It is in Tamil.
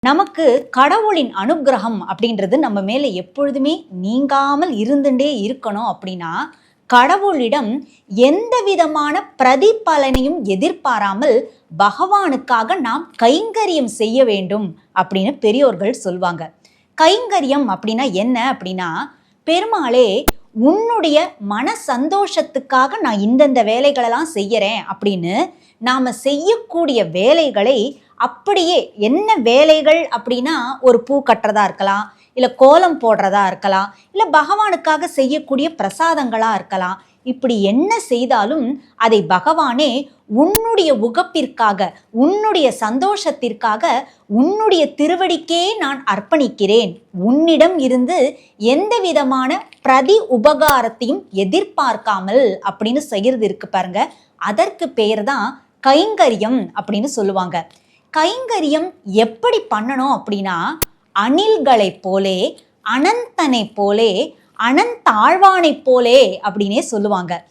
நமக்கு கடவுளின் அனுக்கிரகம் அப்படின்றது நம்ம மேல எப்பொழுதுமே நீங்காமல் இருந்துட்டே இருக்கணும் அப்படின்னா கடவுளிடம் எந்த விதமான பிரதிபலனையும் எதிர்பாராமல் பகவானுக்காக நாம் கைங்கரியம் செய்ய வேண்டும் அப்படின்னு பெரியோர்கள் சொல்வாங்க. கைங்கரியம் அப்படின்னா என்ன அப்படின்னா, பெருமாளே உன்னுடைய மன சந்தோஷத்துக்காக நான் இந்தந்த வேலைகளெல்லாம் செய்யறேன் அப்படின்னு நாம செய்யக்கூடிய வேலைகளை அப்படியே என்ன வேலைகள் அப்படின்னா, ஒரு பூ கட்டுறதா இருக்கலாம், இல்லை கோலம் போடுறதா இருக்கலாம், இல்லை பகவானுக்காக செய்யக்கூடிய பிரசாதங்களா இருக்கலாம். இப்படி என்ன செய்தாலும் அதை பகவானே உன்னுடைய உகப்பிற்காக, உன்னுடைய சந்தோஷத்திற்காக, உன்னுடைய திருவடிக்கே நான் அர்ப்பணிக்கிறேன். உன்னிடம் இருந்து எந்த விதமான பிரதி உபகாரத்தையும் எதிர்பார்க்காமல் அப்படின்னு செய்யறது இருக்கு பாருங்க. அதற்கு பெயர் தான் கைங்கரியம் அப்படின்னு சொல்லுவாங்க. கைங்கரியம் எப்படி பண்ணணும் அப்படின்னா, அணில்களைப் போலே, அனந்தனை போலே, அனந்தாழ்வானை போலே அப்படின்னே சொல்லுவாங்க.